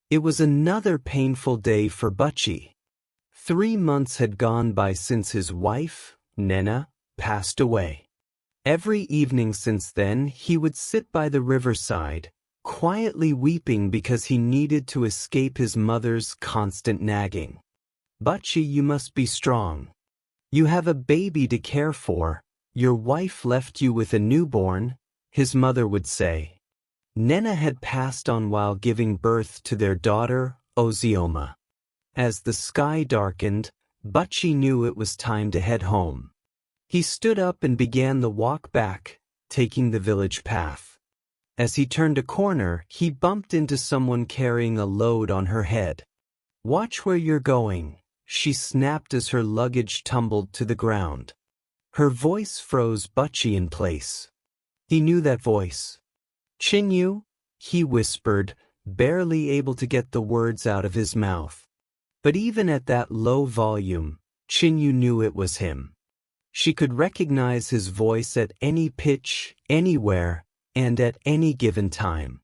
It was another painful day for Butchie. 3 months had gone by since his wife, Nena, passed away. Every evening since then he would sit by the riverside, quietly weeping because he needed to escape his mother's constant nagging. "Butchie, you must be strong. You have a baby to care for. Your wife left you with a newborn," his mother would say. Nena had passed on while giving birth to their daughter, Ozioma. As the sky darkened, Butchie knew it was time to head home. He stood up and began the walk back, taking the village path. As he turned a corner, he bumped into someone carrying a load on her head. "Watch where you're going," she snapped as her luggage tumbled to the ground. Her voice froze Butchie in place. He knew that voice. "Chinyu," he whispered, barely able to get the words out of his mouth. But even at that low volume, Chinyu knew it was him. She could recognize his voice at any pitch, anywhere, and at any given time.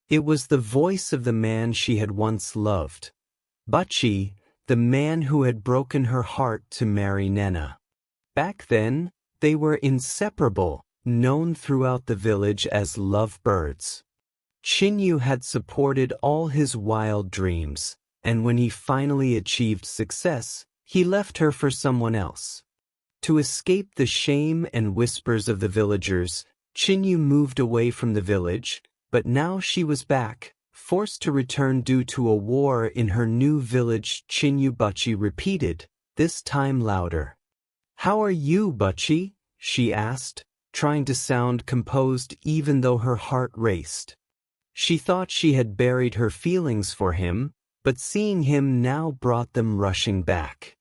It was the voice of the man she had once loved. Butchie, the man who had broken her heart to marry Nena. Back then, they were inseparable, known throughout the village as lovebirds. Chinyu had supported all his wild dreams, and when he finally achieved success, he left her for someone else. To escape the shame and whispers of the villagers, Chinyu moved away from the village, but now she was back, forced to return due to a war in her new village. "Chinyu," Butchie repeated, this time louder. "How are you, Butchie?" she asked, trying to sound composed even though her heart raced. She thought she had buried her feelings for him, but seeing him now brought them rushing back.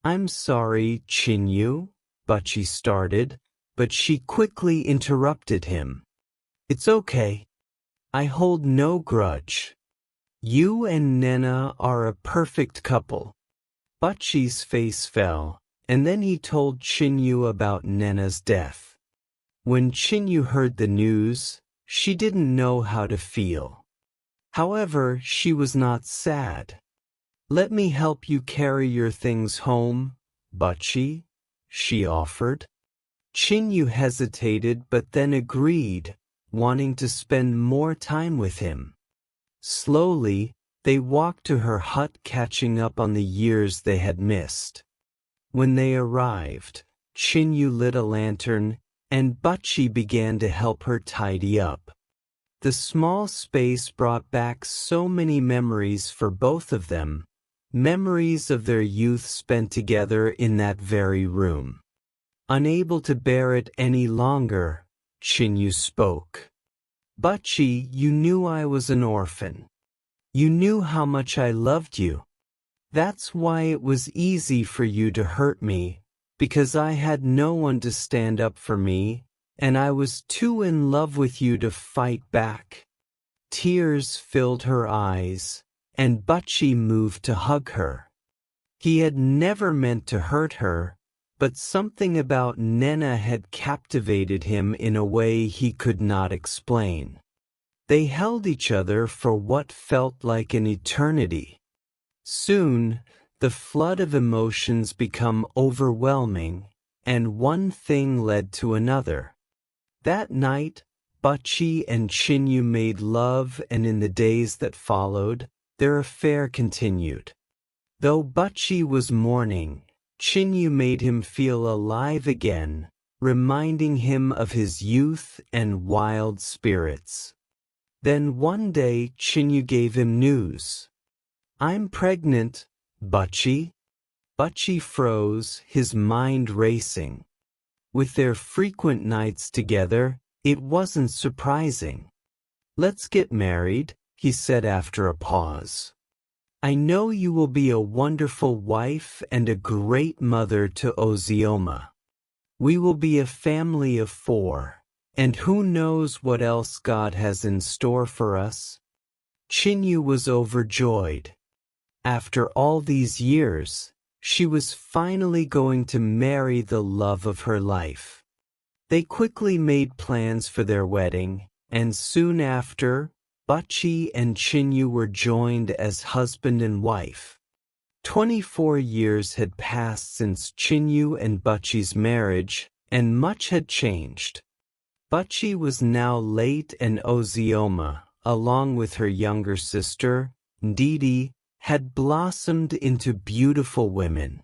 "I'm sorry, Chinyu," Butchie started, but she quickly interrupted him. "It's okay. I hold no grudge. You and Nena are a perfect couple." Butchie's face fell, and then he told Chinyu about Nena's death. When Chinyu heard the news, she didn't know how to feel. However, she was not sad. "Let me help you carry your things home, Butchie," she offered. Chinyu hesitated but then agreed, wanting to spend more time with him. Slowly, they walked to her hut, catching up on the years they had missed. When they arrived, Chinyu lit a lantern, and Butchie began to help her tidy up. The small space brought back so many memories for both of them, memories of their youth spent together in that very room. Unable to bear it any longer, Chinyu spoke. "Butchie, you knew I was an orphan. You knew how much I loved you. That's why it was easy for you to hurt me, because I had no one to stand up for me, and I was too in love with you to fight back." Tears filled her eyes, and Butchie moved to hug her. He had never meant to hurt her, but something about Nena had captivated him in a way he could not explain. They held each other for what felt like an eternity. Soon, the flood of emotions became overwhelming, and one thing led to another. That night, Butchie and Chinyu made love, and in the days that followed, their affair continued. Though Butchie was mourning, Chinyu made him feel alive again, reminding him of his youth and wild spirits. Then one day Chinyu gave him news. "I'm pregnant, Butchie." Butchie froze, his mind racing. With their frequent nights together, it wasn't surprising. "Let's get married," he said after a pause. "I know you will be a wonderful wife and a great mother to Ozioma. We will be a family of 4, and who knows what else God has in store for us." Chinyu was overjoyed. After all these years, she was finally going to marry the love of her life. They quickly made plans for their wedding, and soon after, Butchie and Chinyu were joined as husband and wife. 24 years had passed since Chinyu and Butchie's marriage, and much had changed. Butchie was now late, and Ozioma, along with her younger sister, Ndidi, had blossomed into beautiful women.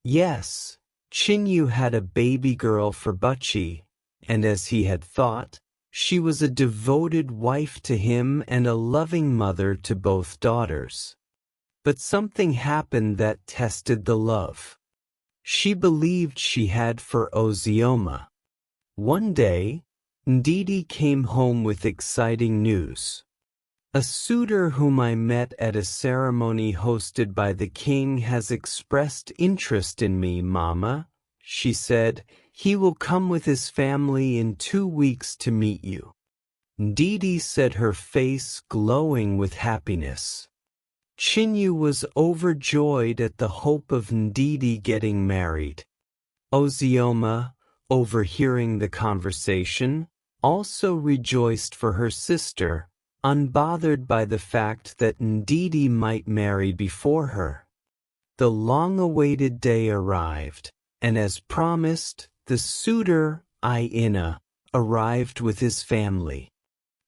Yes, Chinyu had a baby girl for Butchie, and as he had thought, she was a devoted wife to him and a loving mother to both daughters. But something happened that tested the love she believed she had for Ozioma. One day, Ndidi came home with exciting news. "A suitor whom I met at a ceremony hosted by the king has expressed interest in me, Mama," she said. "He will come with his family in 2 weeks to meet you." Ndidi said, her face glowing with happiness. Chinyu was overjoyed at the hope of Ndidi getting married. Ozioma, overhearing the conversation, also rejoiced for her sister, unbothered by the fact that Ndidi might marry before her. The long-awaited day arrived, and as promised, the suitor, Aina, arrived with his family.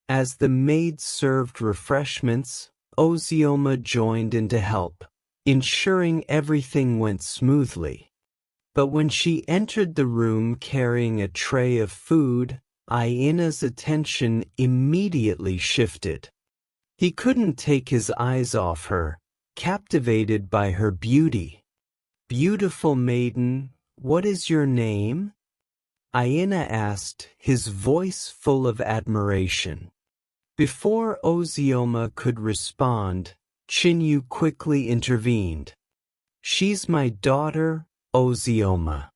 As the maids served refreshments, Ozioma joined in to help, ensuring everything went smoothly. But when she entered the room carrying a tray of food, Aina's attention immediately shifted. He couldn't take his eyes off her, captivated by her beauty. "Beautiful maiden, what is your name?" Aina asked, his voice full of admiration. Before Ozioma could respond, Chinyu quickly intervened. "She's my daughter, Ozioma."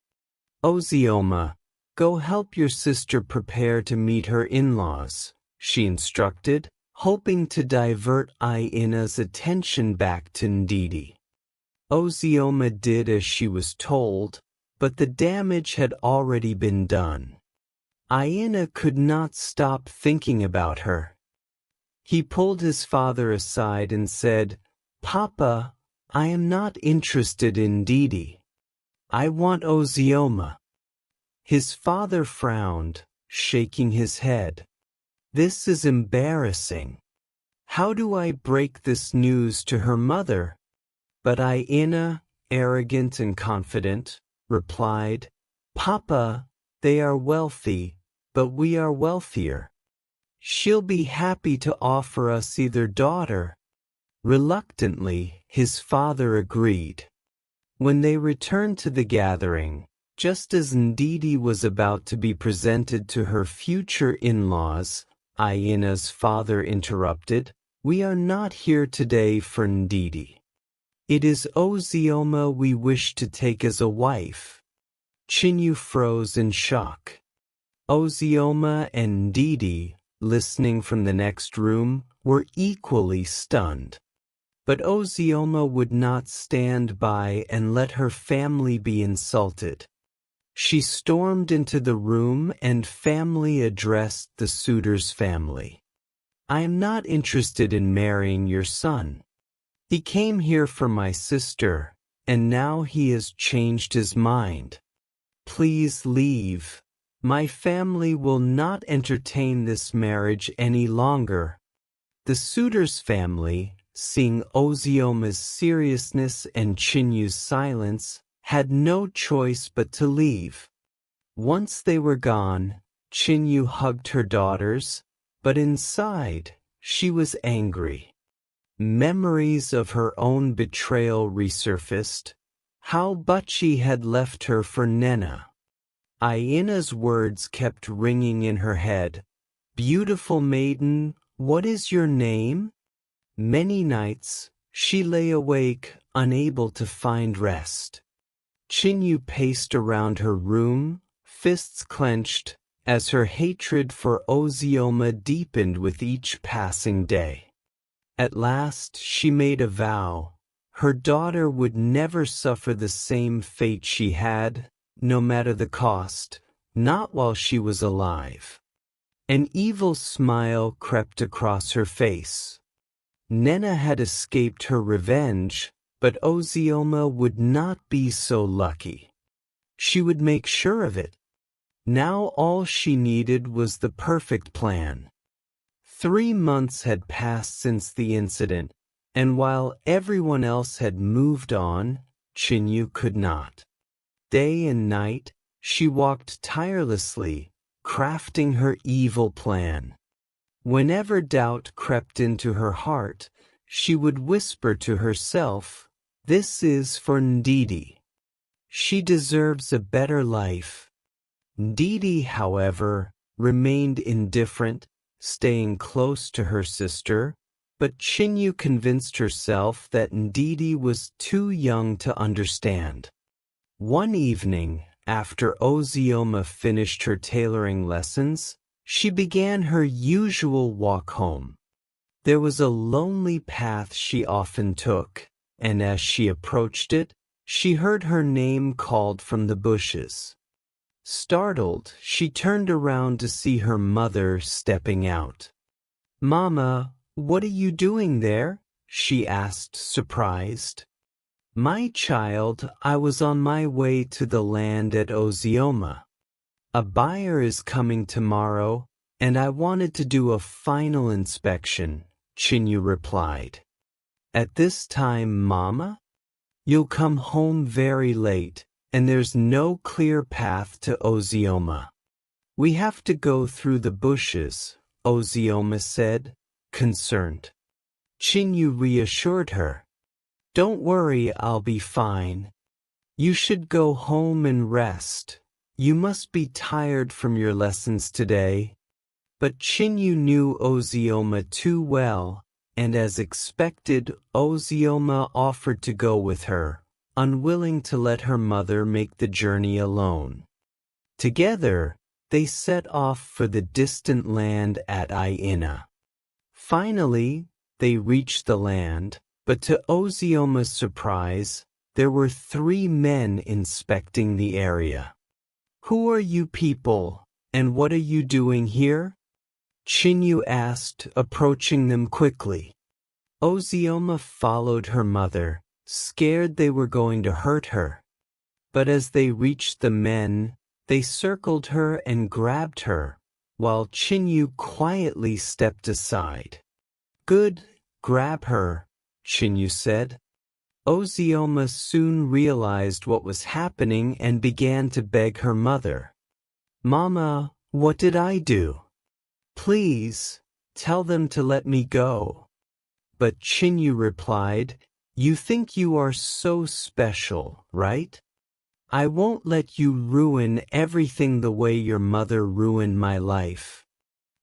"Ozioma, go help your sister prepare to meet her in-laws," she instructed, hoping to divert Aina's attention back to Ndidi. Ozioma did as she was told, but the damage had already been done. Aina could not stop thinking about her. He pulled his father aside and said, "Papa, I am not interested in Ndidi. I want Ozioma." His father frowned, shaking his head. "This is embarrassing. How do I break this news to her mother?" But Aina, arrogant and confident, replied, "Papa, they are wealthy, but we are wealthier. She'll be happy to offer us either daughter." Reluctantly, his father agreed. When they returned to the gathering, just as Ndidi was about to be presented to her future in-laws, Aina's father interrupted, "We are not here today for Ndidi. It is Ozioma we wish to take as a wife." Chinyu froze in shock. Ozioma and Ndidi, listening from the next room, were equally stunned. But Ozioma would not stand by and let her family be insulted. She stormed into the room and family addressed the suitor's family. "I am not interested in marrying your son. He came here for my sister, and now he has changed his mind. Please leave. My family will not entertain this marriage any longer." The suitor's family, seeing Ozioma's seriousness and Chinyu's silence, had no choice but to leave. Once they were gone, Chinyu hugged her daughters, but inside, she was angry. Memories of her own betrayal resurfaced, how Butchie had left her for Nena. Aina's words kept ringing in her head. "Beautiful maiden, what is your name?" Many nights, she lay awake, unable to find rest. Chinyu paced around her room, fists clenched, as her hatred for Ozioma deepened with each passing day. At last, she made a vow. Her daughter would never suffer the same fate she had, no matter the cost, not while she was alive. An evil smile crept across her face. Nena had escaped her revenge, but Ozioma would not be so lucky. She would make sure of it. Now all she needed was the perfect plan. 3 months had passed since the incident, and while everyone else had moved on, Chinyu could not. Day and night, she walked tirelessly, crafting her evil plan. Whenever doubt crept into her heart, she would whisper to herself, "This is for Ndidi. She deserves a better life." Ndidi, however, remained indifferent, staying close to her sister, but Chinyu convinced herself that Ndidi was too young to understand. One evening, after Ozioma finished her tailoring lessons, she began her usual walk home. There was a lonely path she often took, and as she approached it, she heard her name called from the bushes. Startled, she turned around to see her mother stepping out. "Mama, what are you doing there?" she asked, surprised. "My child, I was on my way to the land at Ozioma. A buyer is coming tomorrow, and I wanted to do a final inspection," Chinyu replied. "At this time, Mama? You'll come home very late, and there's no clear path to Ozioma. We have to go through the bushes," Ozioma said, concerned. Chinyu reassured her. "Don't worry, I'll be fine. You should go home and rest. You must be tired from your lessons today." But Chinyu knew Ozioma too well, and as expected, Ozioma offered to go with her, unwilling to let her mother make the journey alone. Together, they set off for the distant land at Aina. Finally, they reached the land, but to Ozioma's surprise, there were 3 men inspecting the area. "Who are you people, and what are you doing here?" Chinyu asked, approaching them quickly. Ozioma followed her mother, scared they were going to hurt her. But as they reached the men, they circled her and grabbed her, while Chinyu quietly stepped aside. "Good, grab her," Chinyu said. Ozioma soon realized what was happening and began to beg her mother. "Mama, what did I do? Please, tell them to let me go." But Chinyu replied, "You think you are so special, right? I won't let you ruin everything the way your mother ruined my life."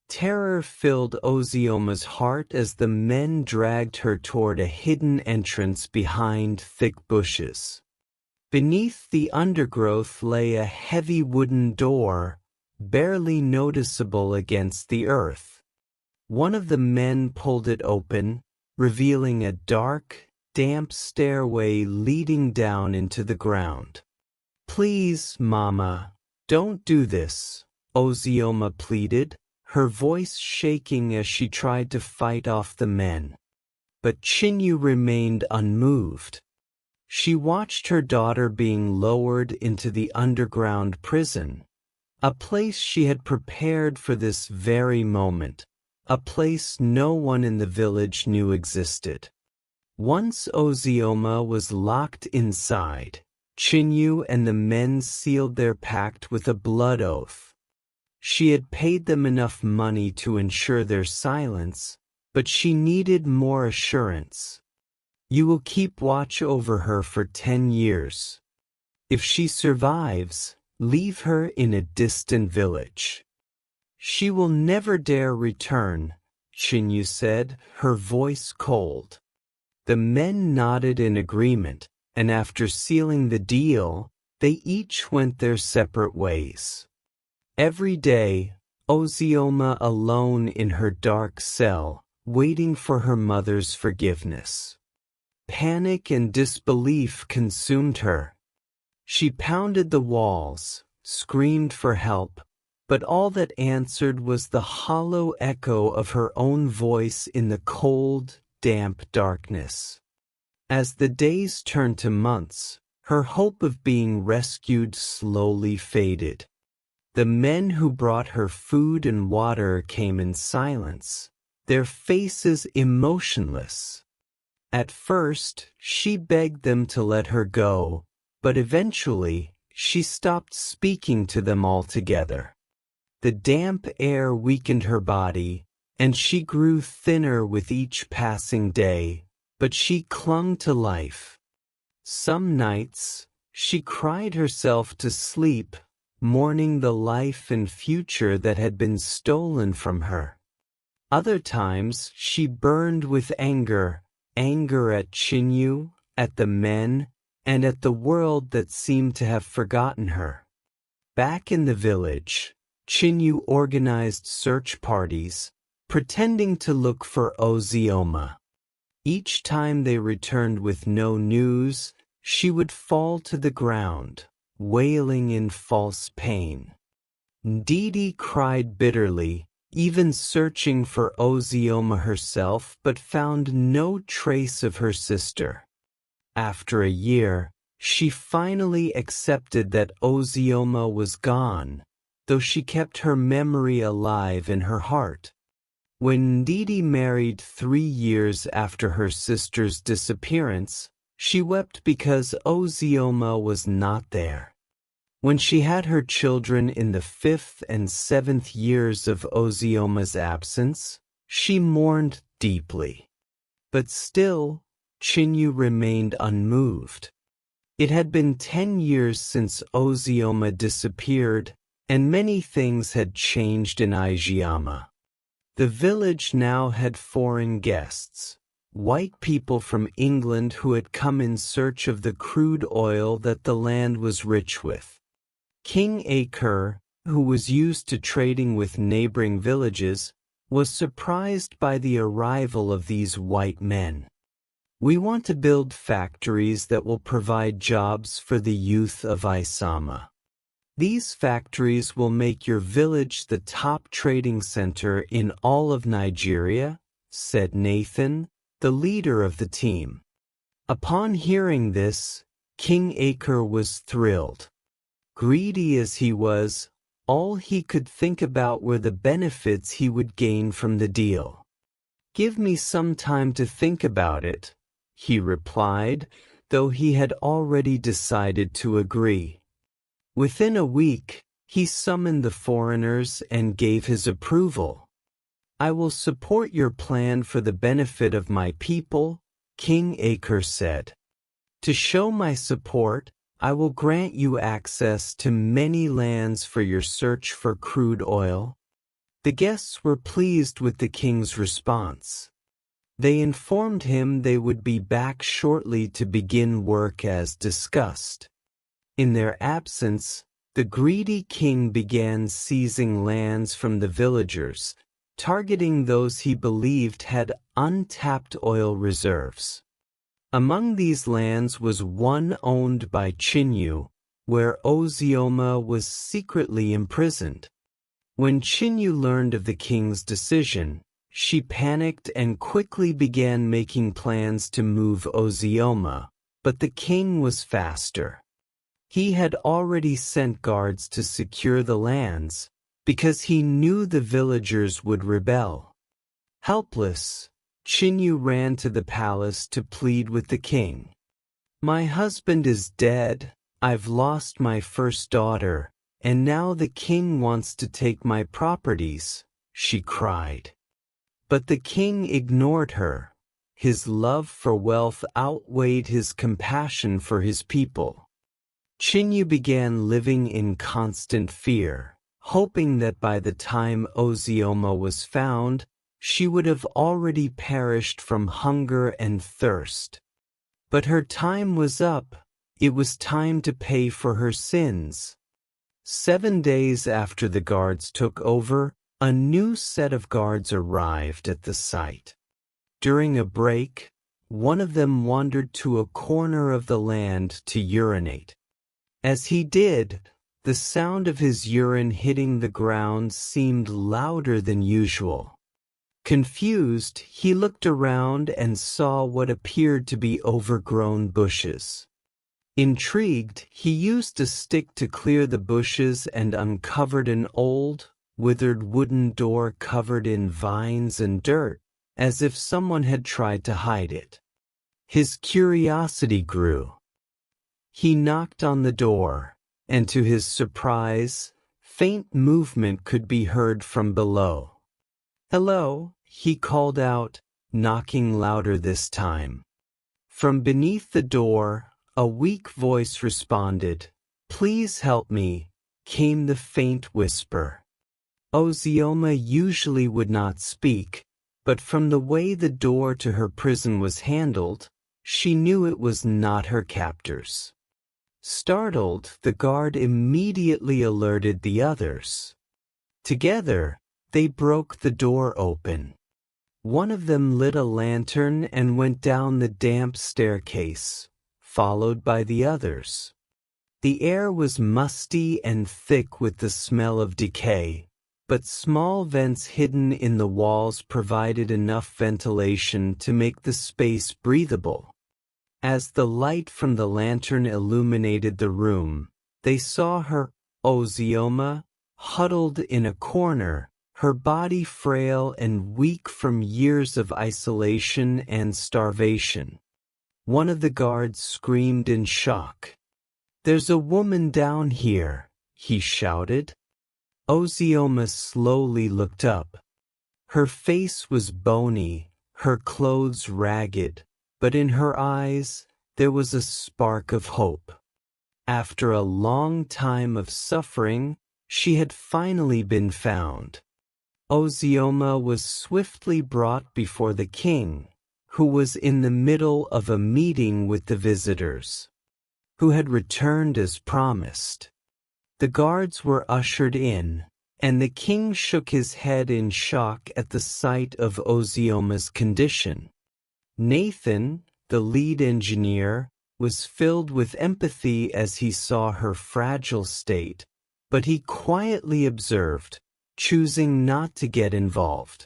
Terror filled Ozioma's heart as the men dragged her toward a hidden entrance behind thick bushes. Beneath the undergrowth lay a heavy wooden door, barely noticeable against the earth. One of the men pulled it open, revealing a dark, damp stairway leading down into the ground. "Please, Mama, don't do this," Ozioma pleaded, her voice shaking as she tried to fight off the men. But Chinyu remained unmoved. She watched her daughter being lowered into the underground prison, a place she had prepared for this very moment, a place no one in the village knew existed. Once Ozioma was locked inside, Chinyu and the men sealed their pact with a blood oath. She had paid them enough money to ensure their silence, but she needed more assurance. "You will keep watch over her for 10 years. If she survives, leave her in a distant village. She will never dare return," Chinyu said, her voice cold. The men nodded in agreement, and after sealing the deal, they each went their separate ways. Every day, Ozioma alone in her dark cell, waiting for her mother's forgiveness. Panic and disbelief consumed her. She pounded the walls, screamed for help, but all that answered was the hollow echo of her own voice in the cold, damp darkness. As the days turned to months, her hope of being rescued slowly faded. The men who brought her food and water came in silence, their faces emotionless. At first, she begged them to let her go, but eventually, she stopped speaking to them altogether. The damp air weakened her body, and she grew thinner with each passing day, but she clung to life. Some nights, she cried herself to sleep, mourning the life and future that had been stolen from her. Other times, she burned with anger at Chinyu, at the men, and at the world that seemed to have forgotten her. Back in the village, Chinyu organized search parties, pretending to look for Ozioma. Each time they returned with no news, she would fall to the ground, wailing in false pain. Ndidi cried bitterly, even searching for Ozioma herself, but found no trace of her sister. After a year, she finally accepted that Ozioma was gone, though she kept her memory alive in her heart. When Ndidi married 3 years after her sister's disappearance, she wept because Ozioma was not there. When she had her children in the 5th and 7th years of Ozioma's absence, she mourned deeply. But still, Chinyu remained unmoved. It had been 10 years since Ozioma disappeared, and many things had changed in Aijiyama. The village now had foreign guests, white people from England who had come in search of the crude oil that the land was rich with. King Akur, who was used to trading with neighboring villages, was surprised by the arrival of these white men. "We want to build factories that will provide jobs for the youth of Isama. These factories will make your village the top trading center in all of Nigeria," said Nathan, the leader of the team. Upon hearing this, King Akur was thrilled. Greedy as he was, all he could think about were the benefits he would gain from the deal. "Give me some time to think about it," he replied, though he had already decided to agree. Within a week, he summoned the foreigners and gave his approval. "I will support your plan for the benefit of my people," King Akur said. "To show my support, I will grant you access to many lands for your search for crude oil." The guests were pleased with the king's response. They informed him they would be back shortly to begin work as discussed. In their absence, the greedy king began seizing lands from the villagers, targeting those he believed had untapped oil reserves. Among these lands was one owned by Chinyu, where Ozioma was secretly imprisoned. When Chinyu learned of the king's decision, she panicked and quickly began making plans to move Ozioma, but the king was faster. He had already sent guards to secure the lands, because he knew the villagers would rebel. Helpless, Chinyu ran to the palace to plead with the king. "My husband is dead, I've lost my first daughter, and now the king wants to take my properties," she cried. But the king ignored her. His love for wealth outweighed his compassion for his people. Chinyu began living in constant fear, hoping that by the time Ozioma was found, she would have already perished from hunger and thirst. But her time was up. It was time to pay for her sins. 7 days after the guards took over, a new set of guards arrived at the site. During a break, one of them wandered to a corner of the land to urinate. As he did, The sound of his urine hitting the ground seemed louder than usual. Confused, he looked around and saw what appeared to be overgrown bushes. Intrigued, he used a stick to clear the bushes and uncovered an old, withered wooden door covered in vines and dirt, as if someone had tried to hide it. His curiosity grew. He knocked on the door, and to his surprise, faint movement could be heard from below. "Hello," he called out, knocking louder this time. From beneath the door, a weak voice responded. "Please help me," came the faint whisper. Ozioma usually would not speak, but from the way the door to her prison was handled, she knew it was not her captors. Startled, the guard immediately alerted the others. Together, they broke the door open. One of them lit a lantern and went down the damp staircase, followed by the others. The air was musty and thick with the smell of decay, but small vents hidden in the walls provided enough ventilation to make the space breathable. As the light from the lantern illuminated the room, they saw her, Ozioma, huddled in a corner, her body frail and weak from years of isolation and starvation. One of the guards screamed in shock. "There's a woman down here," he shouted. Ozioma slowly looked up. Her face was bony, her clothes ragged, but in her eyes there was a spark of hope. After a long time of suffering, she had finally been found. Ozioma was swiftly brought before the king, who was in the middle of a meeting with the visitors, who had returned as promised. The guards were ushered in, and the king shook his head in shock at the sight of Ozioma's condition. Nathan, the lead engineer, was filled with empathy as he saw her fragile state, but he quietly observed, choosing not to get involved.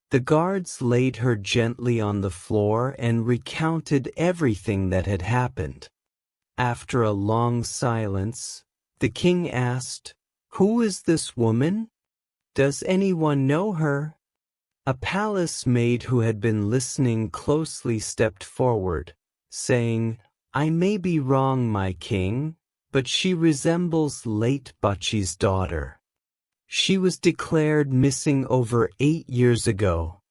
The guards laid her gently on the floor and recounted everything that had happened. After a long silence, the king asked, "Who is this woman? Does anyone know her?" A palace maid who had been listening closely stepped forward, saying, "I may be wrong, my king, but she resembles late Butchie's daughter. She was declared missing over 8 years ago."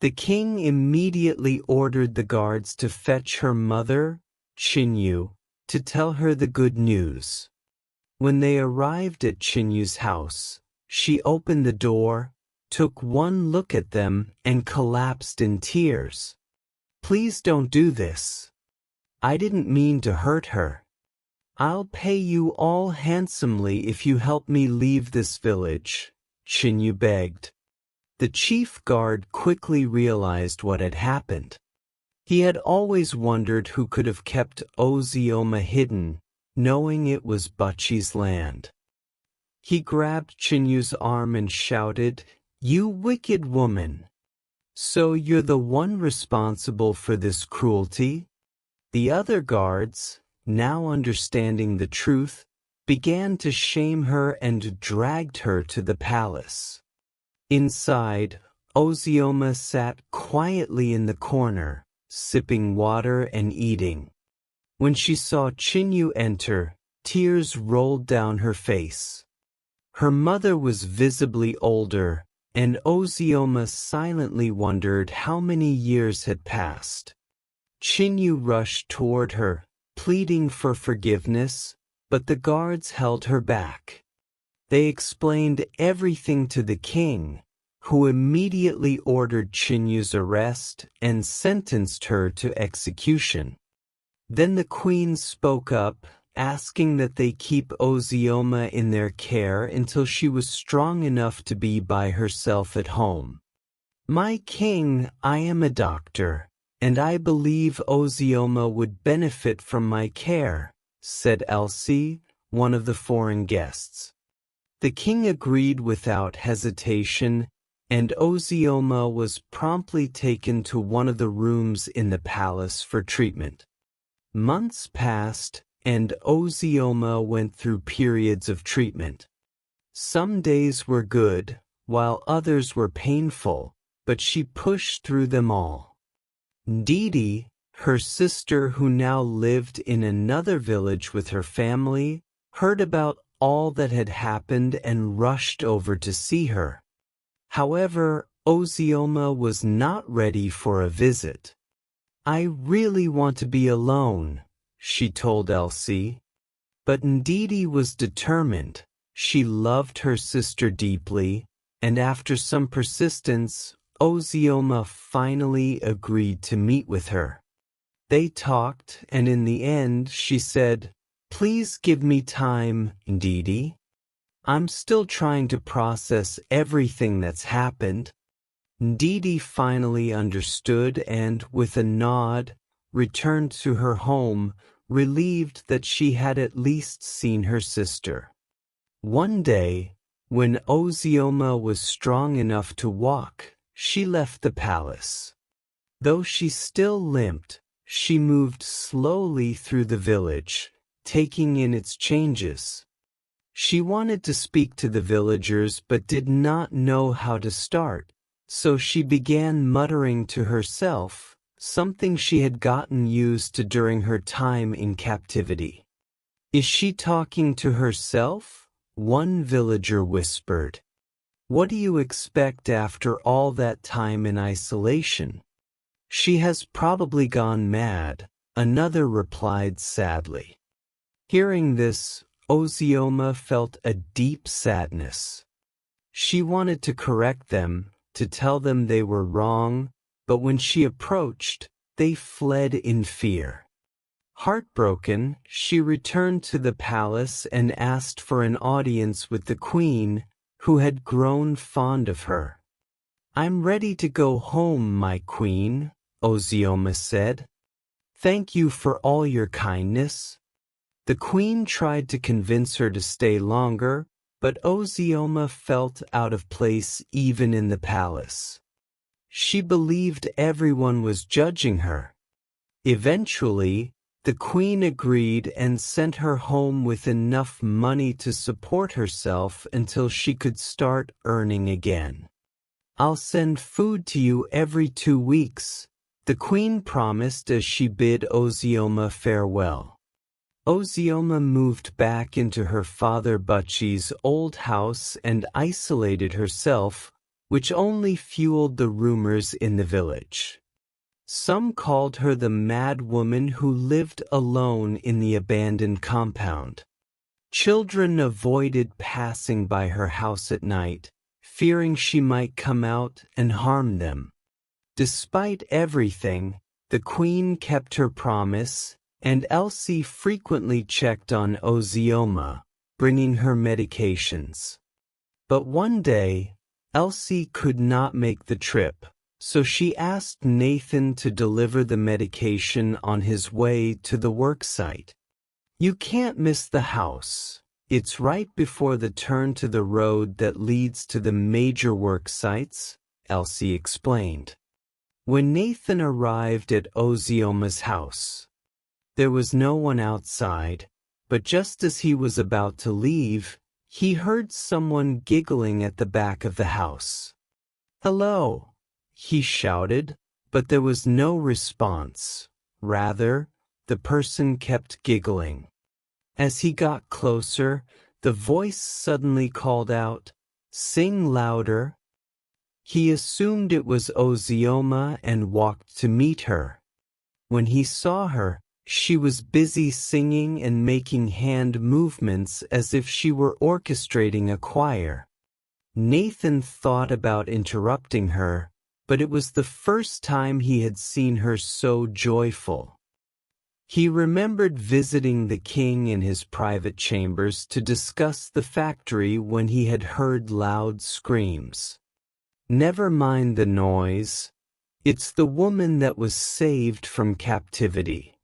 The king immediately ordered the guards to fetch her mother, Chinyu, to tell her the good news. When they arrived at Chinyu's house, she opened the door, took one look at them, and collapsed in tears. "Please don't do this. I didn't mean to hurt her. I'll pay you all handsomely if you help me leave this village," Chinyu begged. The chief guard quickly realized what had happened. He had always wondered who could have kept Ozioma hidden, knowing it was Butchie's land. He grabbed Chinyu's arm and shouted, "You wicked woman! So you're the one responsible for this cruelty?" The other guards, now understanding the truth, began to shame her and dragged her to the palace. Inside, Ozioma sat quietly in the corner, sipping water and eating. When she saw Chinyu enter, tears rolled down her face. Her mother was visibly older, and Ozioma silently wondered how many years had passed. Chinyu rushed toward her, pleading for forgiveness, but the guards held her back. They explained everything to the king, who immediately ordered Chinyu's arrest and sentenced her to execution. Then the queen spoke up, asking that they keep Ozioma in their care until she was strong enough to be by herself at home. "My king, I am a doctor, and I believe Ozioma would benefit from my care," said Elsie, one of the foreign guests. The king agreed without hesitation, and Ozioma was promptly taken to one of the rooms in the palace for treatment. Months passed, and Ozioma went through periods of treatment. Some days were good, while others were painful, but she pushed through them all. Ndidi, her sister who now lived in another village with her family, heard about all that had happened and rushed over to see her. However, Ozioma was not ready for a visit. "I really want to be alone," she told Elsie. But Ndidi was determined. She loved her sister deeply, and after some persistence, Ozioma finally agreed to meet with her. They talked, and in the end she said, "Please give me time, Ndidi. I'm still trying to process everything that's happened." Ndidi finally understood and, with a nod, returned to her home, relieved that she had at least seen her sister. One day, when Ozioma was strong enough to walk, she left the palace. Though she still limped, she moved slowly through the village, taking in its changes. She wanted to speak to the villagers but did not know how to start, so she began muttering to herself, something she had gotten used to during her time in captivity. "Is she talking to herself?" one villager whispered. "What do you expect after all that time in isolation?" "She has probably gone mad," another replied sadly. Hearing this, Ozioma felt a deep sadness. She wanted to correct them, to tell them they were wrong, but when she approached, they fled in fear. Heartbroken, she returned to the palace and asked for an audience with the queen, who had grown fond of her. "I'm ready to go home, my queen," Ozioma said. "Thank you for all your kindness." The queen tried to convince her to stay longer, but Ozioma felt out of place even in the palace. She believed everyone was judging her. Eventually, the queen agreed and sent her home with enough money to support herself until she could start earning again. "I'll send food to you every 2 weeks," the queen promised as she bid Ozioma farewell. Ozioma moved back into her father Butchi's old house and isolated herself, which only fueled the rumors in the village. Some called her the mad woman who lived alone in the abandoned compound. Children avoided passing by her house at night, fearing she might come out and harm them. Despite everything, the queen kept her promise, and Elsie frequently checked on Ozioma, bringing her medications. But one day, Elsie could not make the trip, so she asked Nathan to deliver the medication on his way to the worksite. "You can't miss the house. It's right before the turn to the road that leads to the major work sites," Elsie explained. When Nathan arrived at Ozioma's house, there was no one outside, but just as he was about to leave, he heard someone giggling at the back of the house. "Hello," he shouted, but there was no response. Rather, the person kept giggling. As he got closer, the voice suddenly called out, "Sing louder." He assumed it was Ozioma and walked to meet her. When he saw her, she was busy singing and making hand movements as if she were orchestrating a choir. Nathan thought about interrupting her, but it was the first time he had seen her so joyful. He remembered visiting the king in his private chambers to discuss the factory when he had heard loud screams. "Never mind the noise. It's the woman that was saved from captivity."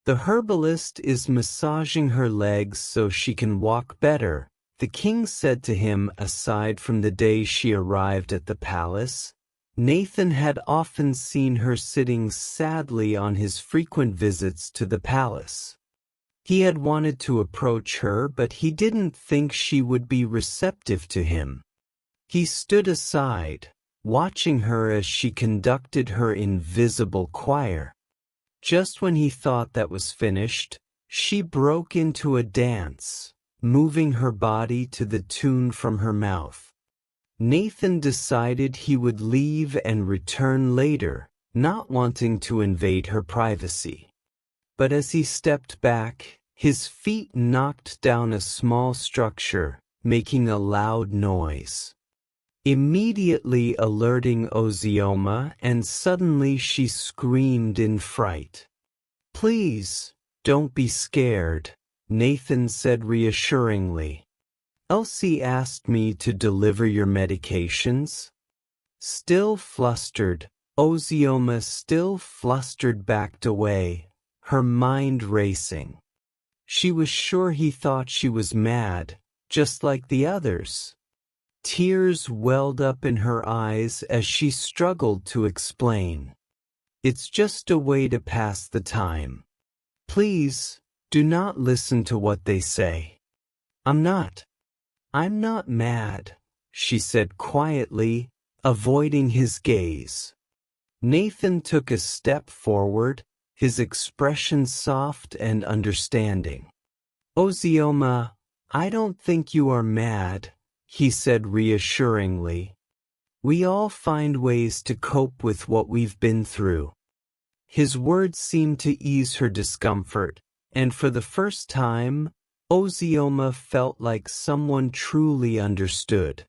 The herbalist is massaging her legs so she can walk better, the king said to him. Aside from the day she arrived at the palace, Nathan had often seen her sitting sadly on his frequent visits to the palace. He had wanted to approach her, but he didn't think she would be receptive to him. He stood aside, watching her as she conducted her invisible choir. Just when he thought that was finished, she broke into a dance, moving her body to the tune from her mouth. Nathan decided he would leave and return later, not wanting to invade her privacy. But as he stepped back, his feet knocked down a small structure, making a loud noise, immediately alerting Ozioma, and suddenly she screamed in fright. "Please, don't be scared," Nathan said reassuringly. "Elsie asked me to deliver your medications." Still flustered, Ozioma backed away, her mind racing. She was sure he thought she was mad, just like the others. Tears welled up in her eyes as she struggled to explain. "It's just a way to pass the time. Please, do not listen to what they say." I'm not mad," she said quietly, avoiding his gaze. Nathan took a step forward, his expression soft and understanding. "Ozioma, I don't think you are mad," he said reassuringly. "We all find ways to cope with what we've been through." His words seemed to ease her discomfort, and for the first time, Ozioma felt like someone truly understood.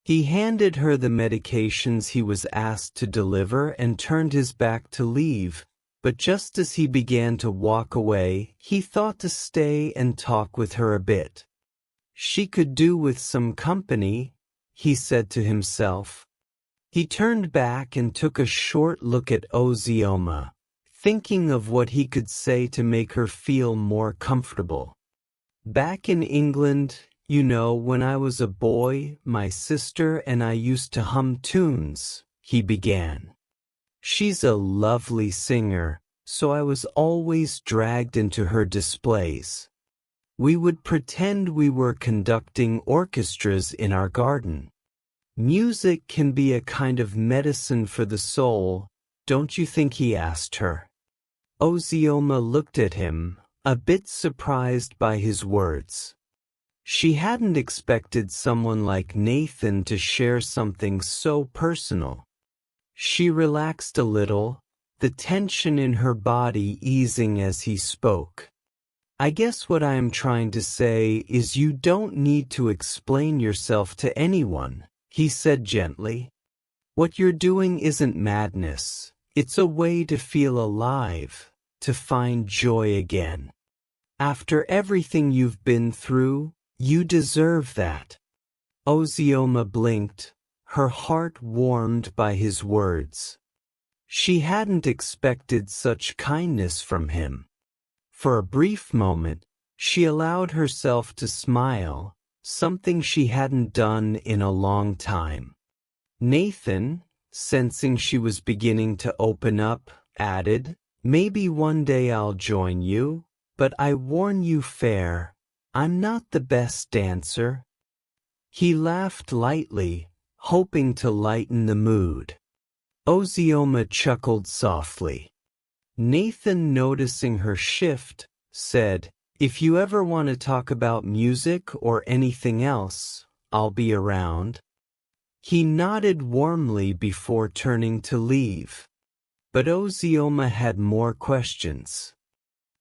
He handed her the medications he was asked to deliver and turned his back to leave, but just as he began to walk away, he thought to stay and talk with her a bit. She could do with some company, he said to himself. He turned back and took a short look at Ozioma, thinking of what he could say to make her feel more comfortable. "Back in England, you know, when I was a boy, my sister and I used to hum tunes," he began. "She's a lovely singer, so I was always dragged into her displays. We would pretend we were conducting orchestras in our garden. Music can be a kind of medicine for the soul, don't you think?" he asked her. Ozioma looked at him, a bit surprised by his words. She hadn't expected someone like Nathan to share something so personal. She relaxed a little, the tension in her body easing as he spoke. "I guess what I am trying to say is you don't need to explain yourself to anyone," he said gently. "What you're doing isn't madness. It's a way to feel alive, to find joy again. After everything you've been through, you deserve that." Ozioma blinked, her heart warmed by his words. She hadn't expected such kindness from him. For a brief moment, she allowed herself to smile, something she hadn't done in a long time. Nathan, sensing she was beginning to open up, added, "Maybe one day I'll join you, but I warn you fair, I'm not the best dancer." He laughed lightly, hoping to lighten the mood. Ozioma chuckled softly. Nathan, noticing her shift, said, "If you ever want to talk about music or anything else, I'll be around." He nodded warmly before turning to leave. But Ozioma had more questions.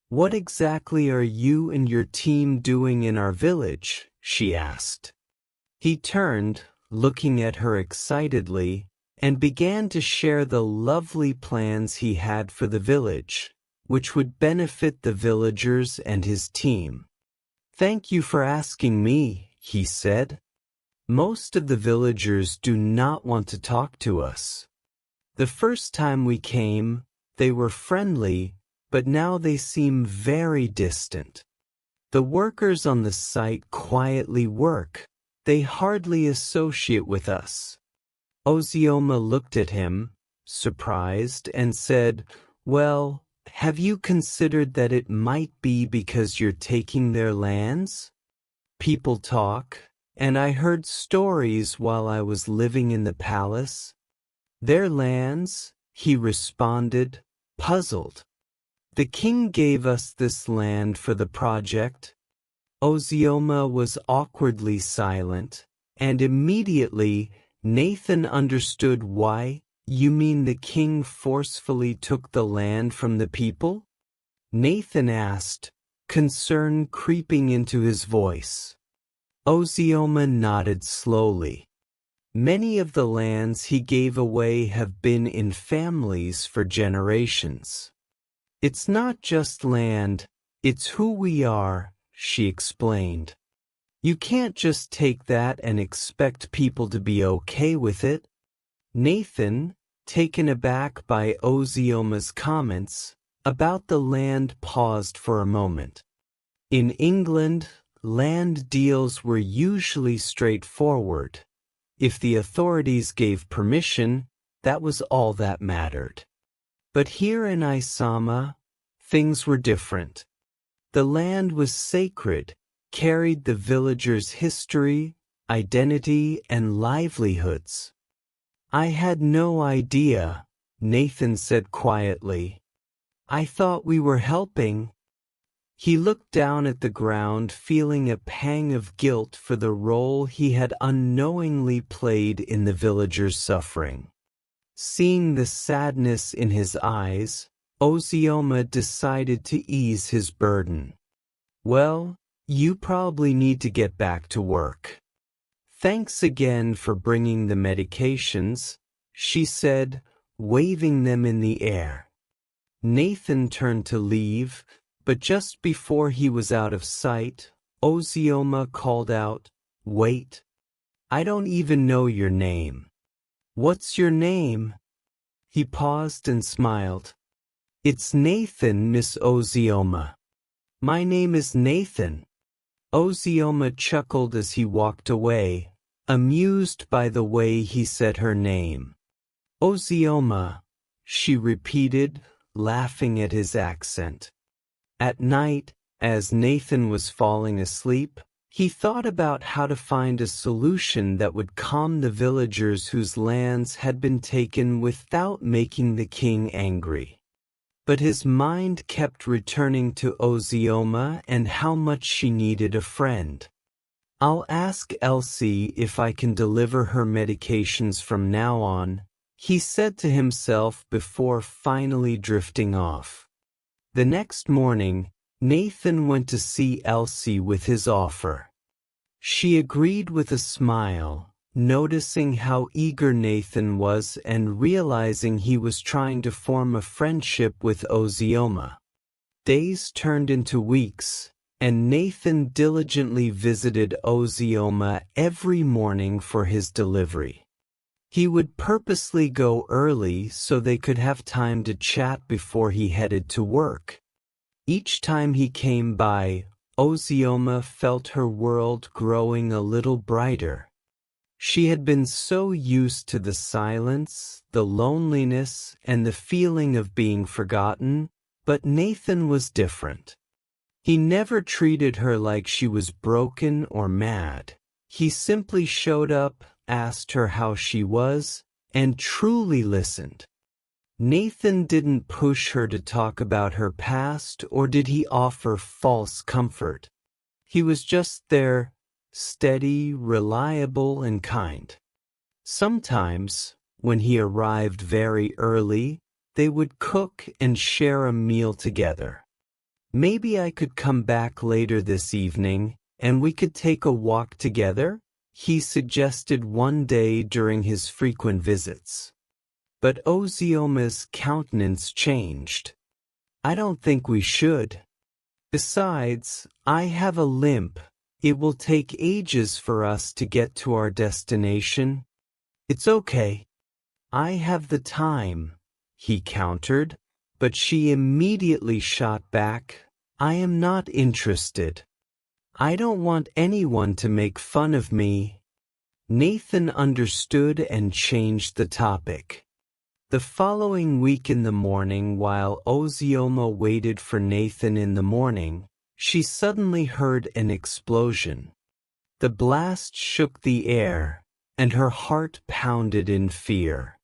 "What exactly are you and your team doing in our village?" she asked. He turned, looking at her excitedly, and began to share the lovely plans he had for the village, which would benefit the villagers and his team. "Thank you for asking me," he said. "Most of the villagers do not want to talk to us. The first time we came, they were friendly, but now they seem very distant. The workers on the site quietly work. They hardly associate with us." Ozioma looked at him, surprised, and said, "Well, have you considered that it might be because you're taking their lands? People talk, and I heard stories while I was living in the palace." "Their lands?" he responded, puzzled. "The king gave us this land for the project." Ozioma was awkwardly silent, and immediately Nathan understood why. "You mean the king forcefully took the land from the people?" Nathan asked, concern creeping into his voice. Ozioma nodded slowly. "Many of the lands he gave away have been in families for generations. It's not just land, it's who we are," she explained. "You can't just take that and expect people to be okay with it." Nathan, taken aback by Ozioma's comments about the land, paused for a moment. In England, land deals were usually straightforward. If the authorities gave permission, that was all that mattered. But here in Isama, things were different. The land was sacred, carried the villagers' history, identity, and livelihoods. "I had no idea," Nathan said quietly. "I thought we were helping." He looked down at the ground, feeling a pang of guilt for the role he had unknowingly played in the villagers' suffering. Seeing the sadness in his eyes, Ozioma decided to ease his burden. "Well, you probably need to get back to work. Thanks again for bringing the medications," she said, waving them in the air. Nathan turned to leave, but just before he was out of sight, Ozioma called out, "Wait. I don't even know your name." "What's your name?" He paused and smiled. "It's Nathan, Miss Ozioma." "My name is Nathan." Ozioma chuckled as he walked away, amused by the way he said her name. "Ozioma," she repeated, laughing at his accent. At night, as Nathan was falling asleep, he thought about how to find a solution that would calm the villagers whose lands had been taken without making the king angry. But his mind kept returning to Ozioma and how much she needed a friend. "I'll ask Elsie if I can deliver her medications from now on," he said to himself before finally drifting off. The next morning, Nathan went to see Elsie with his offer. She agreed with a smile, noticing how eager Nathan was and realizing he was trying to form a friendship with Ozioma. Days turned into weeks, and Nathan diligently visited Ozioma every morning for his delivery. He would purposely go early so they could have time to chat before he headed to work. Each time he came by, Ozioma felt her world growing a little brighter. She had been so used to the silence, the loneliness, and the feeling of being forgotten, but Nathan was different. He never treated her like she was broken or mad. He simply showed up, asked her how she was, and truly listened. Nathan didn't push her to talk about her past, or did he offer false comfort. He was just there, steady, reliable, and kind. Sometimes, when he arrived very early, they would cook and share a meal together. "Maybe I could come back later this evening, and we could take a walk together," he suggested one day during his frequent visits. But Ozioma's countenance changed. "I don't think we should. Besides, I have a limp. It will take ages for us to get to our destination." "It's okay. I have the time," he countered, But she immediately shot back, "I am not interested. I don't want anyone to make fun of me." Nathan understood and changed the topic. The following week in the morning, while Ozioma waited for Nathan in the morning, she suddenly heard an explosion. The blast shook the air, and her heart pounded in fear.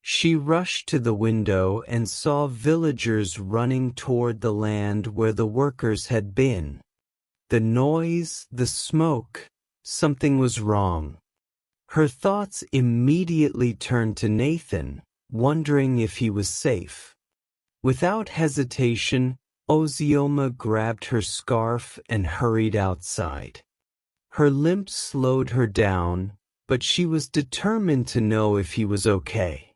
She rushed to the window and saw villagers running toward the land where the workers had been. The noise, the smoke, something was wrong. Her thoughts immediately turned to Nathan, wondering if he was safe. Without hesitation, Ozioma grabbed her scarf and hurried outside. Her limp slowed her down, but she was determined to know if he was okay.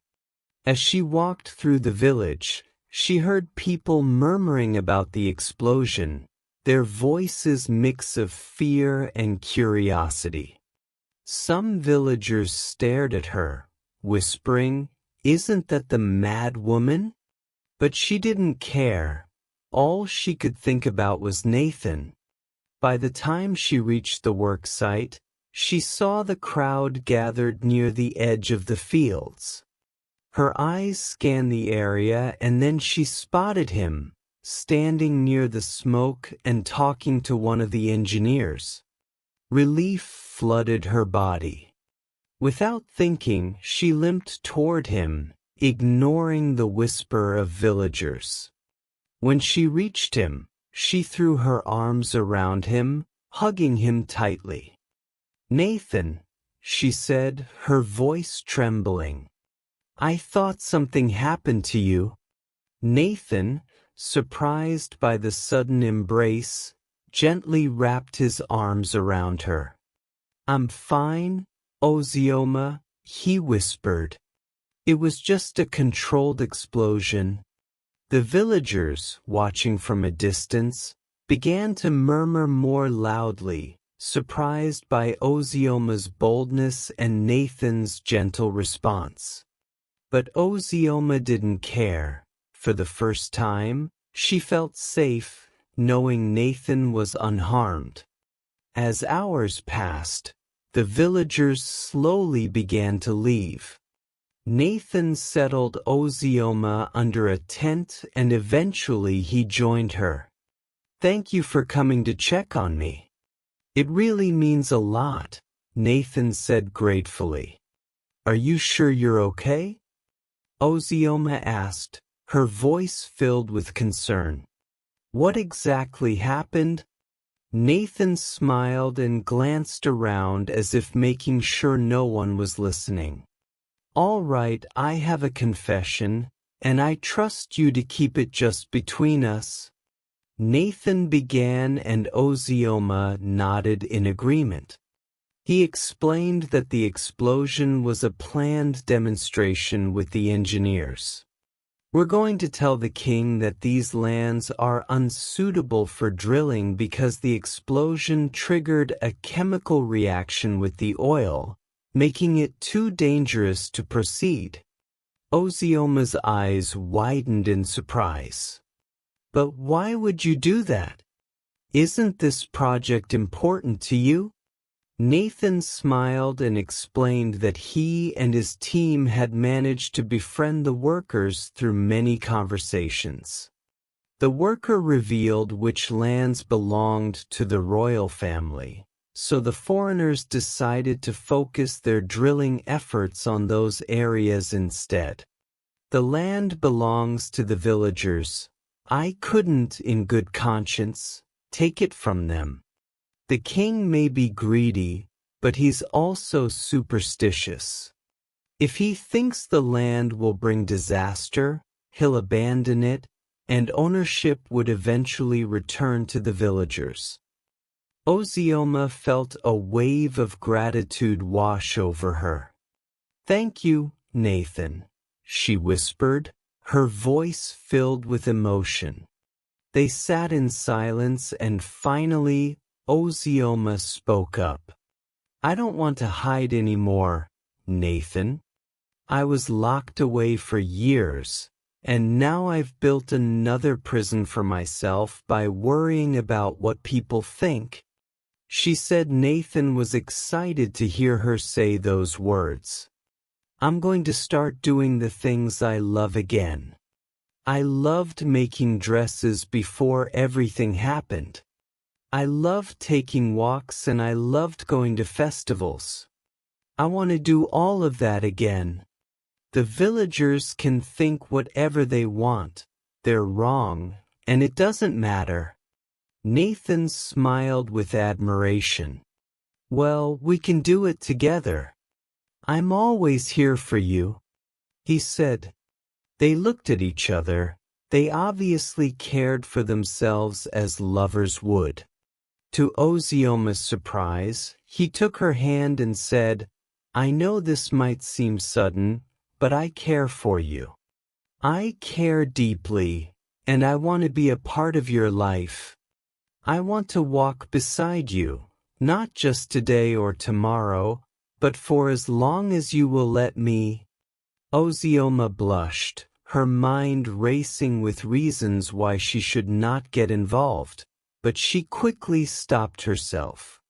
As she walked through the village, she heard people murmuring about the explosion, their voices mix of fear and curiosity. Some villagers stared at her, whispering, "Isn't that the mad woman?" But she didn't care. All she could think about was Nathan. By the time she reached the work site, she saw the crowd gathered near the edge of the fields. Her eyes scanned the area and then she spotted him, standing near the smoke and talking to one of the engineers. Relief flooded her body. Without thinking, she limped toward him, ignoring the whisper of villagers. When she reached him, she threw her arms around him, hugging him tightly. "Nathan," she said, her voice trembling. "I thought something happened to you." Nathan, surprised by the sudden embrace, gently wrapped his arms around her. "I'm fine, Ozioma," he whispered. "It was just a controlled explosion." The villagers, watching from a distance, began to murmur more loudly, surprised by Ozioma's boldness and Nathan's gentle response. But Ozioma didn't care. For the first time, she felt safe, knowing Nathan was unharmed. As hours passed, the villagers slowly began to leave. Nathan settled Ozioma under a tent and eventually he joined her. "Thank you for coming to check on me. It really means a lot," Nathan said gratefully. "Are you sure you're okay?" Ozioma asked, her voice filled with concern. "What exactly happened?" Nathan smiled and glanced around as if making sure no one was listening. "All right, I have a confession, and I trust you to keep it just between us." Nathan began and Ozioma nodded in agreement. He explained that the explosion was a planned demonstration with the engineers. "We're going to tell the king that these lands are unsuitable for drilling because the explosion triggered a chemical reaction with the oil, making it too dangerous to proceed." Ozioma's eyes widened in surprise. "But why would you do that? Isn't this project important to you?" Nathan smiled and explained that he and his team had managed to befriend the workers through many conversations. The worker revealed which lands belonged to the royal family, so the foreigners decided to focus their drilling efforts on those areas instead. "The land belongs to the villagers. I couldn't, in good conscience, take it from them. The king may be greedy, but he's also superstitious. If he thinks the land will bring disaster, he'll abandon it, and ownership would eventually return to the villagers." Ozioma felt a wave of gratitude wash over her. "Thank you, Nathan," she whispered, her voice filled with emotion. They sat in silence and finally, Ozioma spoke up. "I don't want to hide anymore, Nathan. I was locked away for years, and now I've built another prison for myself by worrying about what people think." She said Nathan was excited to hear her say those words. "I'm going to start doing the things I love again. I loved making dresses before everything happened. I loved taking walks and I loved going to festivals. I want to do all of that again. The villagers can think whatever they want. They're wrong, and it doesn't matter." Nathan smiled with admiration. "Well, we can do it together. I'm always here for you," he said. They looked at each other. They obviously cared for themselves as lovers would. To Ozioma's surprise, he took her hand and said, "I know this might seem sudden, but I care for you. I care deeply, and I want to be a part of your life. I want to walk beside you, not just today or tomorrow, but for as long as you will let me." Ozioma blushed, her mind racing with reasons why she should not get involved, but she quickly stopped herself.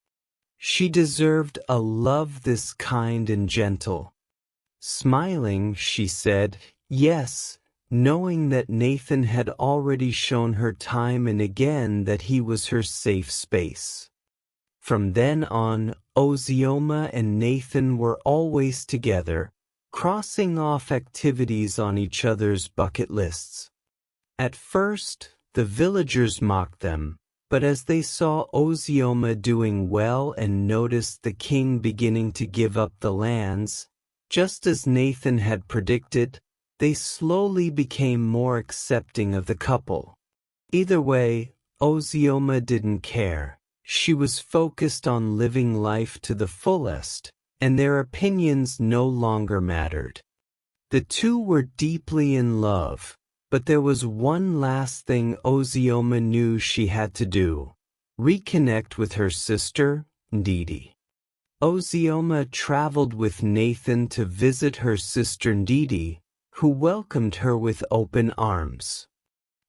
She deserved a love this kind and gentle. Smiling, she said, "Yes," knowing that Nathan had already shown her time and again that he was her safe space. From then on, Ozioma and Nathan were always together, crossing off activities on each other's bucket lists. At first, the villagers mocked them, but as they saw Ozioma doing well and noticed the king beginning to give up the lands, just as Nathan had predicted, they slowly became more accepting of the couple. Either way, Ozioma didn't care. She was focused on living life to the fullest, and their opinions no longer mattered. The two were deeply in love, but there was one last thing Ozioma knew she had to do: reconnect with her sister, Ndidi. Ozioma traveled with Nathan to visit her sister Ndidi, who welcomed her with open arms.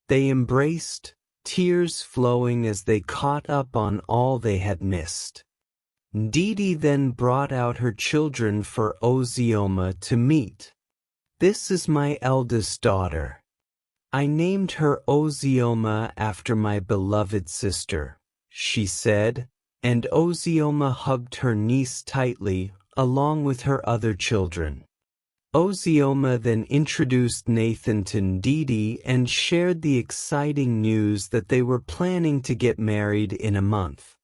They embraced, tears flowing as they caught up on all they had missed. Ndidi then brought out her children for Ozioma to meet. "This is my eldest daughter. I named her Ozioma after my beloved sister," she said, and Ozioma hugged her niece tightly, along with her other children. Ozioma then introduced Nathan to Ndidi and shared the exciting news that they were planning to get married in a month.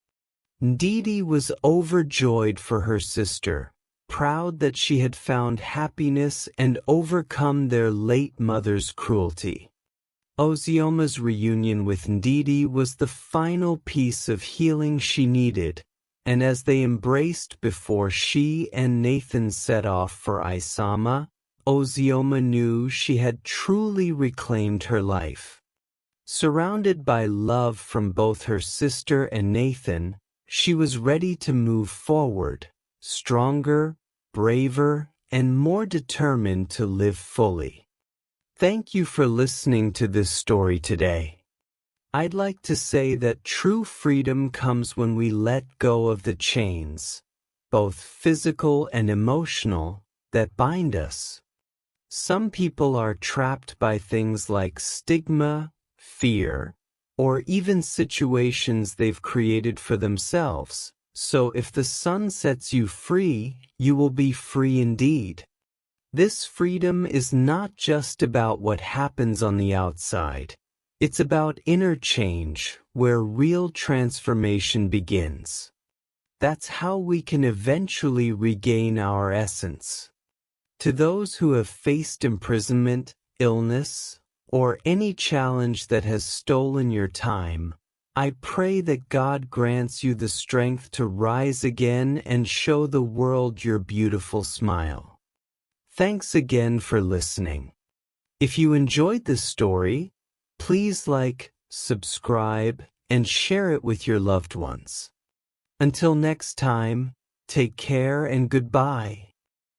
Ndidi was overjoyed for her sister, proud that she had found happiness and overcome their late mother's cruelty. Ozioma's reunion with Ndidi was the final piece of healing she needed, and as they embraced before she and Nathan set off for Isama, Ozioma knew she had truly reclaimed her life. Surrounded by love from both her sister and Nathan, she was ready to move forward, stronger, braver, and more determined to live fully. Thank you for listening to this story today. I'd like to say that true freedom comes when we let go of the chains, both physical and emotional, that bind us. Some people are trapped by things like stigma, fear, or even situations they've created for themselves. So if the sun sets you free, you will be free indeed. This freedom is not just about what happens on the outside. It's about inner change, where real transformation begins. That's how we can eventually regain our essence. To those who have faced imprisonment, illness, or any challenge that has stolen your time, I pray that God grants you the strength to rise again and show the world your beautiful smile. Thanks again for listening. If you enjoyed this story, please like, subscribe, and share it with your loved ones. Until next time, take care and goodbye.